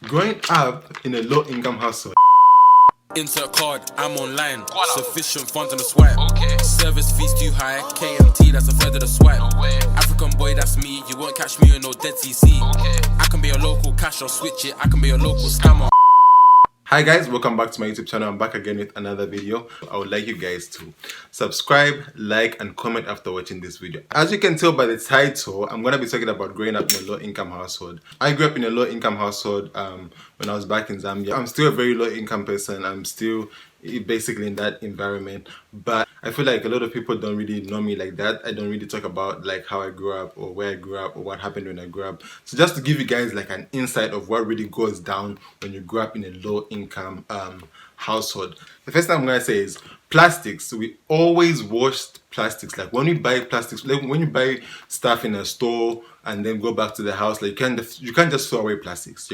Growing up in a low-income household. Insert card, I'm online. Sufficient funds on the swipe. Okay. Service fees too high. KMT, that's a third of the swipe. No way. African boy, that's me. You won't catch me in no dead TC. Okay. I can be a local cash or switch it. I can be a local scammer. Hi guys, welcome back to my YouTube channel. I'm back again with another video. I would like you guys to subscribe, like, and comment after watching this video. As you can tell by the title, I'm gonna be talking about growing up in a low-income household. I grew up in a low-income household when I was back in Zambia. I'm still a very low-income person. I'm still basically in that environment, but I feel like a lot of people don't really know me like that. I don't really talk about like how I grew up or where I grew up or what happened when I grew up. So just to give you guys like an insight of what really goes down when you grow up in a low income household. The first thing I'm gonna say is plastics. We always washed plastics. Like when we buy plastics, like when you buy stuff in a store and then go back to the house, like you can't just throw away plastics.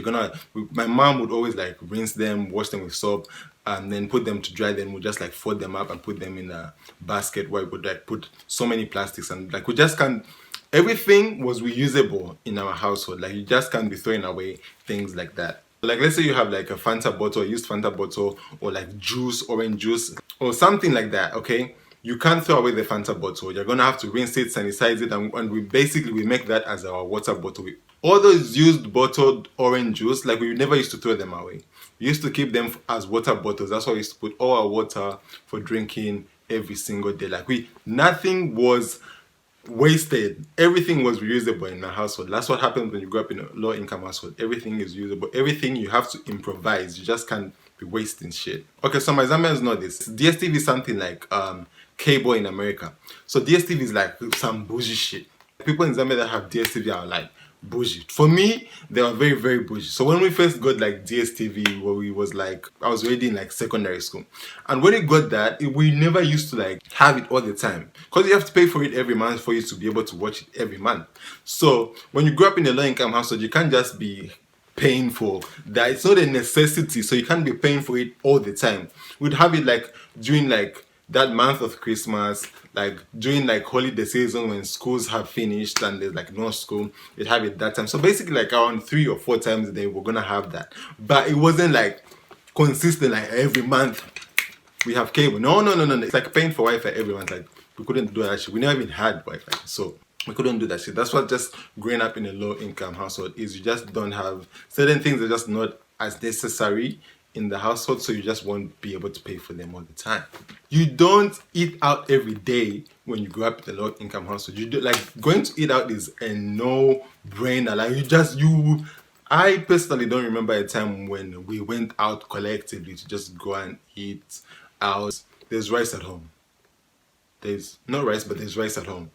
My mom would always like rinse them, wash them with soap, and then put them to dry. Then we'll just like fold them up and put them in a basket where we would like put so many plastics, and like we just can't. Everything was reusable in our household. Like you just can't be throwing away things like that. Like let's say you have like a Fanta bottle, a used Fanta bottle, or like juice, orange juice, or something like that, okay? You can't throw away the Fanta bottle. You're gonna have to rinse it, sanitize it, and we make that as our water bottle. All those used bottled orange juice, like we never used to throw them away. We used to keep them as water bottles. That's why we used to put all our water for drinking every single day. Nothing was wasted. Everything was reusable in my household. That's what happens when you grow up in a low income household. Everything is usable. Everything you have to improvise. You just can't be wasting shit. Okay, so my Zambians know this. DSTV is something like cable in America. So DSTV is like some bougie shit. People in Zambia that have DSTV are like bougie. For me, they were very, very bougie. So when we first got like DSTV, where we was like, I was already in like secondary school. And when we got that, we never used to like have it all the time. Because you have to pay for it every month for you to be able to watch it every month. So when you grow up in a low income household, you can't just be paying for that. It's not a necessity, so you can't be paying for it all the time. We'd have it like during like that month of Christmas, like during like holiday season when schools have finished and there's like no school, we'd have it that time. So basically like around 3 or 4 times a day we're gonna have that. But it wasn't like consistent, like every month we have cable. No. It's like paying for Wi-Fi every month. Like we couldn't do that shit. We never even had Wi-Fi. So we couldn't do that shit. That's what just growing up in a low income household is. You just don't have certain things that are just not as necessary in the household, so you just won't be able to pay for them all the time. You don't eat out every day when you grow up in a low income household. You do, like going to eat out is a no-brainer. Like I personally don't remember a time when we went out collectively to just go and eat out. There's rice at home. There's no rice, but there's rice at home.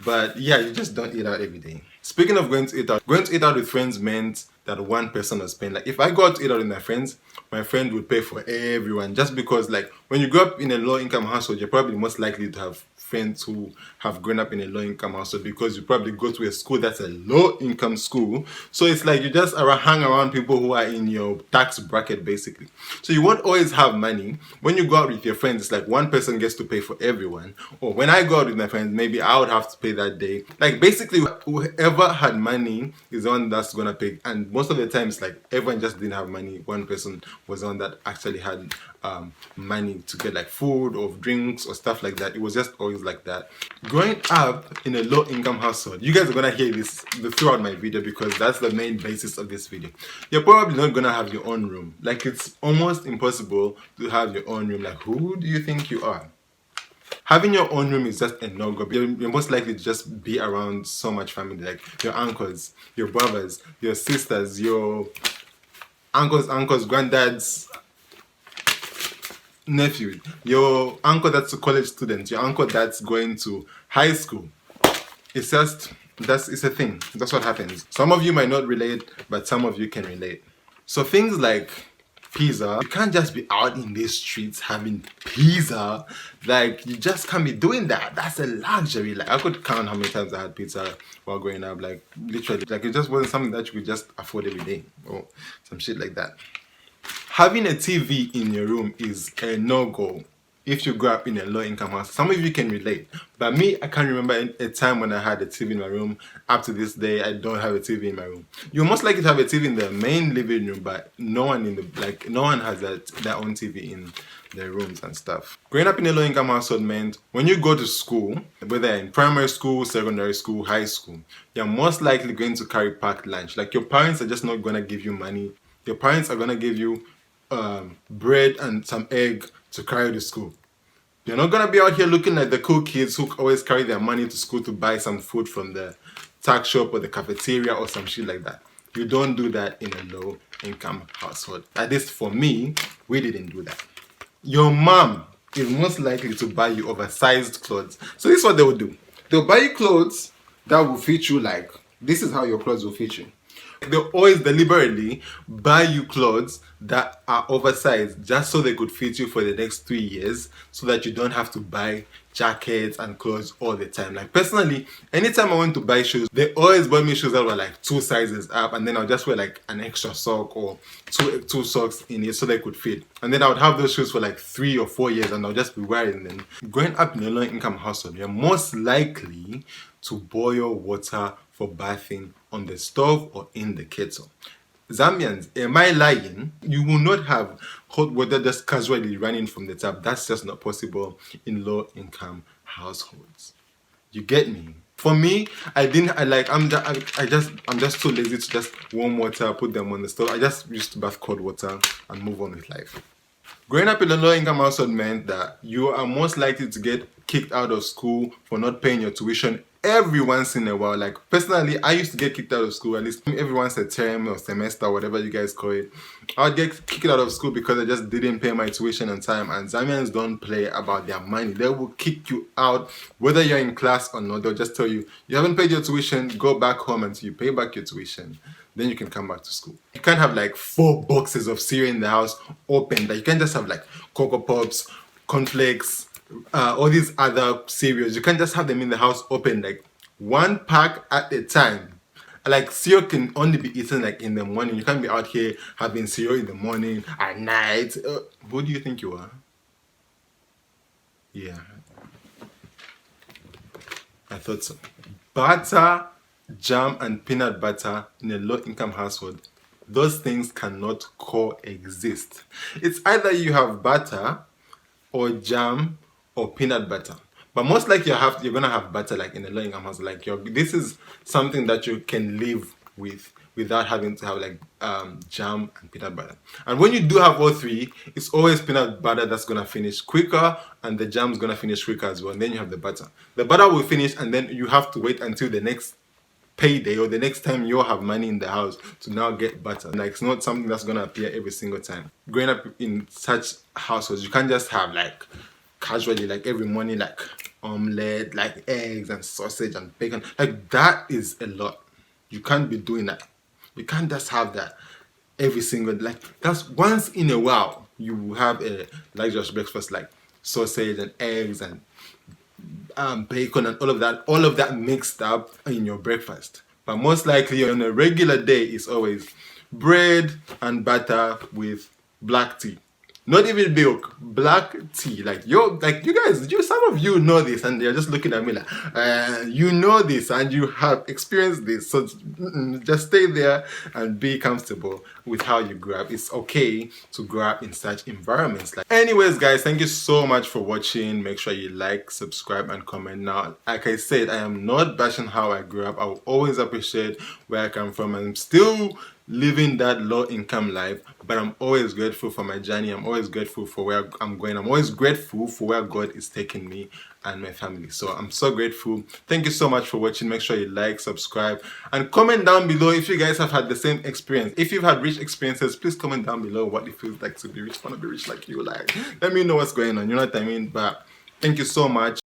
But yeah, you just don't eat out every day. Speaking of going to eat out with friends meant that one person was paying. Like if I go out to eat out with my friend would pay for everyone, just because like when you grow up in a low income household, you're probably most likely to have friends who have grown up in a low income household, because you probably go to a school that's a low income school. So it's like you just hang around people who are in your tax bracket basically. So you won't always have money. When you go out with your friends, it's like one person gets to pay for everyone. Or when I go out with my friends, maybe I would have to pay that day. Like basically whoever had money is the one that's gonna pay. And most of the time it's like everyone just didn't have money. One person was the one that actually had money to get like food or drinks or stuff like that. It was just always like that. Growing up in a low income household, you guys are gonna hear this throughout my video because that's the main basis of this video. You're probably not gonna have your own room. Like it's almost impossible to have your own room. Like who do you think you are? Having your own room is just a no-go. You're most likely to just be around so much family, like your uncles, your brothers, your sisters, your uncles, granddads, nephew, your uncle that's a college student, your uncle that's going to high school. It's just, it's a thing. That's what happens. Some of you might not relate, but some of you can relate. So things like pizza, you can't just be out in these streets having pizza. Like you just can't be doing that. That's a luxury. Like I could count how many times I had pizza while growing up. Like literally, like it just wasn't something that you could just afford every day or some shit like that. Having a TV in your room is a no-go. if you grew up in a low-income house. Some of you can relate, but me, I can't remember a time when I had a TV in my room. Up to this day, I don't have a TV in my room. You're most likely to have a TV in the main living room, but no one has their own TV in their rooms and stuff. Growing up in a low-income household meant when you go to school, whether in primary school, secondary school, high school, you're most likely going to carry packed lunch. Like, your parents are just not gonna give you money. Your parents are gonna give you bread and some egg to carry to school. You're not gonna be out here looking like the cool kids who always carry their money to school to buy some food from the tuck shop or the cafeteria or some shit like that. You don't do that in a low income household. At least for me, we didn't do that. Your mom is most likely to buy you oversized clothes. So this is what they will do. They'll buy you clothes that will fit you. Like, this is how your clothes will fit you. They'll always deliberately buy you clothes that are oversized just so they could fit you for the next 3 years, so that you don't have to buy jackets and clothes all the time. Like, personally, anytime I went to buy shoes, they always bought me shoes that were like 2 sizes up, and then I'll just wear like an extra sock or two socks in it so they could fit. And then I would have those shoes for like 3 or 4 years and I'll just be wearing them. Growing up in a low-income household, you're most likely to boil water for bathing on the stove or in the kettle. Zambians, am I lying? You will not have hot water just casually running from the tap. That's just not possible in low-income households. You get me? For me, I'm just too lazy to just warm water, put them on the stove. I just used to bath cold water and move on with life. Growing up in a low-income household meant that you are most likely to get kicked out of school for not paying your tuition every once in a while. Like, personally, I used to get kicked out of school at least every once a term or semester, whatever you guys call it. I would get kicked out of school because I just didn't pay my tuition on time. And Zambians don't play about their money. They will kick you out whether you're in class or not. They'll just tell you, you haven't paid your tuition, go back home until you pay back your tuition. Then you can come back to school. You can't have like 4 boxes of cereal in the house open. Like, you can't just have like Cocoa Pops, cornflakes, all these other cereals. You can't just have them in the house open, like 1 pack at a time. Like, cereal can only be eaten like in the morning. You can't be out here having cereal in the morning, at night. Who do you think you are? Yeah, I thought so. Butter, jam and peanut butter in a low-income household, those things cannot coexist. It's either you have butter or jam or peanut butter. But most likely you're gonna have butter, like in a low-income house. Like, this is something that you can live with without having to have like jam and peanut butter. And when you do have all three, it's always peanut butter that's gonna finish quicker, and the jam's gonna finish quicker as well. And then you have the butter. The butter will finish, and then you have to wait until the next payday or the next time you have money in the house to now get butter. Like, it's not something that's gonna appear every single time. Growing up in such households, you can't just have like casually, like every morning, like omelette, like eggs and sausage and bacon. Like, that is a lot. You can't be doing that. You can't just have that every single, like, that's once in a while you have a luxurious breakfast, like sausage and eggs and bacon and all of that mixed up in your breakfast. But most likely on a regular day, it's always bread and butter with black tea. Not even milk, black tea. Like, you guys, some of you know this, and they're just looking at me like, you know this, and you have experienced this. So just stay there and be comfortable with how you grow up. It's okay to grow up in such environments. Like, anyways, guys, thank you so much for watching. Make sure you like, subscribe, and comment. Now, like I said, I am not bashing how I grew up. I will always appreciate where I come from. I'm still living that low-income life, but I'm always grateful for my journey. I'm always grateful for where I'm going. I'm always grateful for where God is taking me and my family. So I'm so grateful. Thank you so much for watching. Make sure you like, subscribe, and comment down below if you guys have had the same experience. If you've had rich experiences, please comment down below what it feels like to be rich. Want to be rich like you. Like, let me know what's going on. You know what I mean? But thank you so much.